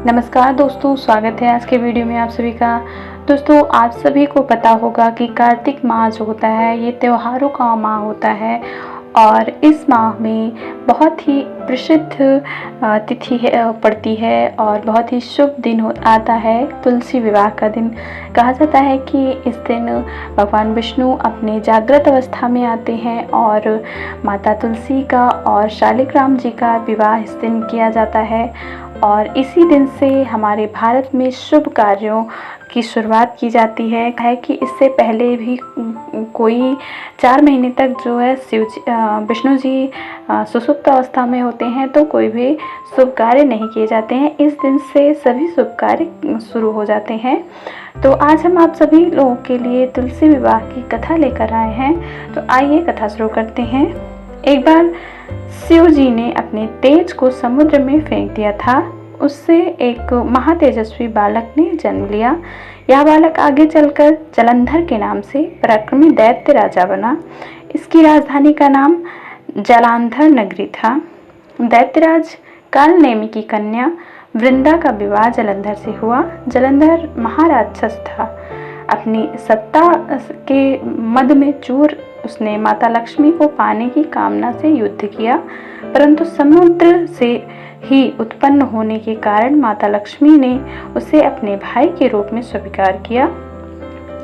नमस्कार दोस्तों, स्वागत है आज के वीडियो में आप सभी का। दोस्तों, आप सभी को पता होगा कि कार्तिक माह जो होता है ये त्योहारों का माह होता है और इस माह में बहुत ही प्रसिद्ध तिथि पड़ती है और बहुत ही शुभ दिन आता है, तुलसी विवाह का दिन। कहा जाता है कि इस दिन भगवान विष्णु अपने जागृत अवस्था में आते हैं और माता तुलसी का और शालिग्राम जी का विवाह इस दिन किया जाता है और इसी दिन से हमारे भारत में शुभ कार्यों की शुरुआत की जाती है कि इससे पहले भी कोई 4 महीने तक जो है विष्णु जी सुसुप्त अवस्था में होते हैं तो कोई भी शुभ कार्य नहीं किए जाते हैं। इस दिन से सभी शुभ कार्य शुरू हो जाते हैं। तो आज हम आप सभी लोगों के लिए तुलसी विवाह की कथा लेकर आए हैं। तो आइए कथा शुरू करते हैं। एक बार शिव जी ने अपने तेज को समुद्र में फेंक दिया था। उससे एक महातेजस्वी बालक ने जन्म लिया। यह बालक आगे चलकर जलंधर के नाम से पराक्रमी दैत्य राजा बना। इसकी राजधानी का नाम जलांधर नगरी था। दैत्यराज कालनेमि की कन्या वृंदा का विवाह जलंधर से हुआ। जलंधर महाराक्षस था। अपनी सत्ता के मद में चूर उसने माता लक्ष्मी को पाने की कामना से युद्ध किया, परंतु समुद्र से ही उत्पन्न होने के कारण माता लक्ष्मी ने उसे अपने भाई के रूप में स्वीकार किया।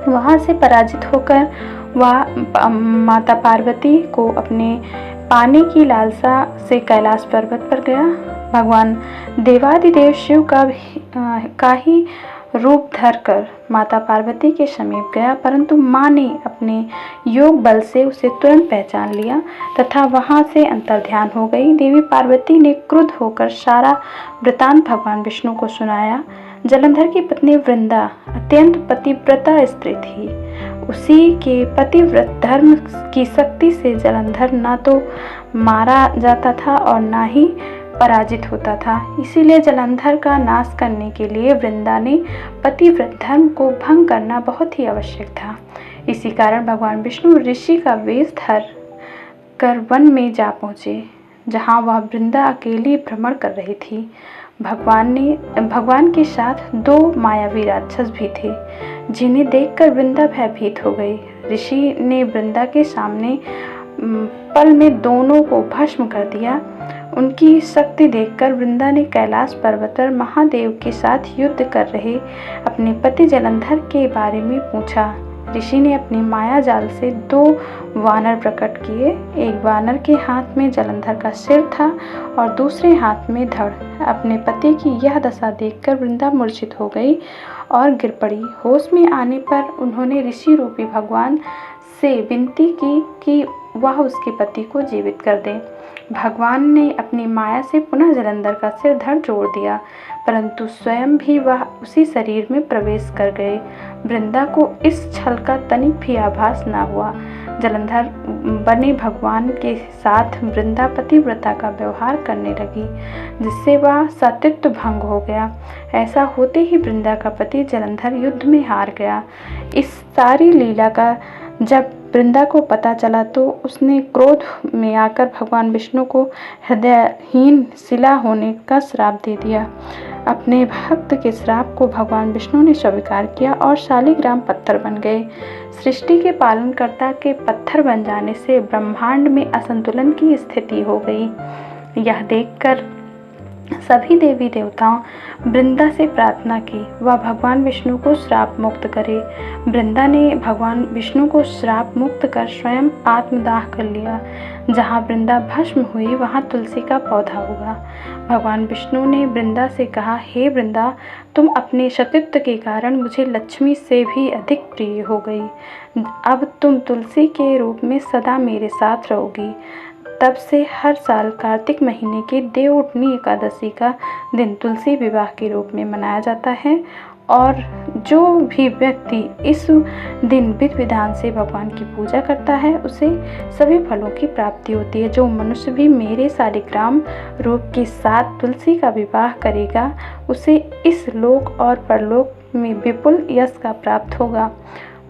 वहां से पराजित होकर वह माता पार्वती को अपने पाने की लालसा से कैलाश पर्वत पर गया। भगवान देवादिदेव शिव का ही रूप धरकर माता पार्वती के समीप गया, परंतु मां ने अपने योग बल से उसे तुरंत पहचान लिया तथा वहां से अंतर्ध्यान हो गई। देवी पार्वती ने क्रुद्ध होकर सारा वृतांत भगवान विष्णु को सुनाया। जलंधर की पत्नी वृंदा अत्यंत पतिव्रता स्त्री थी। उसी के पतिव्रत धर्म की शक्ति से जलंधर न तो मारा जाता था और न ही पराजित होता था। इसीलिए जलंधर का नाश करने के लिए वृंदा ने पतिव्रत धर्म को भंग करना बहुत ही आवश्यक था। इसी कारण भगवान विष्णु ऋषि का वेश धर कर वन में जा पहुँचे, जहाँ वह वृंदा अकेली भ्रमण कर रही थी। भगवान के साथ 2 मायावी राक्षस भी थे, जिन्हें देखकर वृंदा भयभीत हो गई। ऋषि ने वृंदा के सामने पल में दोनों को भस्म कर दिया। उनकी शक्ति देखकर वृंदा ने कैलाश पर्वत पर महादेव के साथ युद्ध कर रहे अपने पति जलंधर के बारे में पूछा। ऋषि ने अपनी माया जाल से 2 वानर प्रकट किए। एक वानर के हाथ में जलंधर का सिर था और दूसरे हाथ में धड़। अपने पति की यह दशा देखकर वृंदा मूर्छित हो गई और गिर पड़ी। होश में आने पर उन्होंने ऋषि रूपी भगवान से विनती की कि वह उसके पति को जीवित कर दे। भगवान ने अपनी माया से पुनः जलंधर का सिर धड़ जोड़ दिया, परंतु स्वयं भी वह उसी शरीर में प्रवेश कर गए। वृंदा को इस छल का तनिक भी आभास न हुआ। जलंधर बने भगवान के साथ वृंदा पतिव्रता का व्यवहार करने लगी, जिससे वह सतीत्व भंग हो गया। ऐसा होते ही वृंदा का पति जलंधर युद्ध में हार गया। इस सारी लीला का जब वृंदा को पता चला तो उसने क्रोध में आकर भगवान विष्णु को हृदयहीन शिला होने का श्राप दे दिया। अपने भक्त के श्राप को भगवान विष्णु ने स्वीकार किया और शालिग्राम पत्थर बन गए। सृष्टि के पालनकर्ता के पत्थर बन जाने से ब्रह्मांड में असंतुलन की स्थिति हो गई। यह देखकर सभी देवी देवताओं वृंदा से प्रार्थना की वह भगवान विष्णु को श्राप मुक्त करे। वृंदा ने भगवान विष्णु को श्राप मुक्त कर स्वयं आत्मदाह कर लिया। जहाँ वृंदा भस्म हुई वहाँ तुलसी का पौधा होगा। भगवान विष्णु ने वृंदा से कहा, हे वृंदा, तुम अपने सतीत्व के कारण मुझे लक्ष्मी से भी अधिक प्रिय हो गई। अब तुम तुलसी के रूप में सदा मेरे साथ रहोगी। तब से हर साल कार्तिक महीने की देवउठनी एकादशी का दिन तुलसी विवाह के रूप में मनाया जाता है और जो भी व्यक्ति इस दिन विधि विधान से भगवान की पूजा करता है उसे सभी फलों की प्राप्ति होती है। जो मनुष्य भी मेरे शालिग्राम रूप के साथ तुलसी का विवाह करेगा उसे इस लोक और परलोक में विपुल यश का प्राप्त होगा।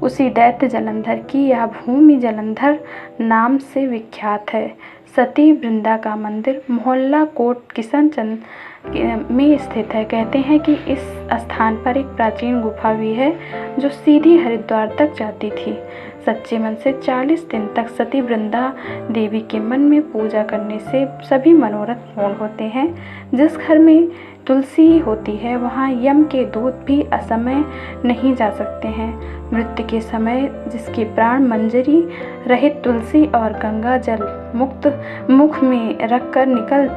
उसी दैत्य जलंधर की यह भूमि जलंधर नाम से विख्यात है। सती वृंदा का मंदिर मोहल्ला कोट किशनचंद में स्थित है। कहते हैं कि इस स्थान पर एक प्राचीन गुफा भी है जो सीधी हरिद्वार तक जाती थी। सच्चे मन से 40 दिन तक सती वृंदा देवी के मन में पूजा करने से सभी मनोरथ पूर्ण होते हैं। जिस घर में तुलसी होती है वहाँ यम के दूत भी असमय नहीं जा सकते हैं। मृत्यु के समय जिसके प्राण मंजरी रहित तुलसी और गंगा जल मुक्त मुख में रखकर निकल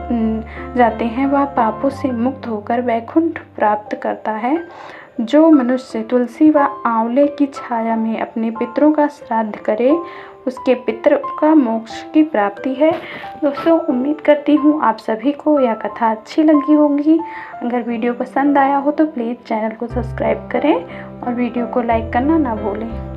जाते हैं, वह पापों से मुक्त होकर वैकुंठ प्राप्त करता है। जो मनुष्य तुलसी व आंवले की छाया में अपने पितरों का श्राद्ध करे उसके पितरों का मोक्ष की प्राप्ति है। दोस्तों, उम्मीद करती हूँ आप सभी को यह कथा अच्छी लगी होगी। अगर वीडियो पसंद आया हो तो प्लीज़ चैनल को सब्सक्राइब करें और वीडियो को लाइक करना ना भूलें।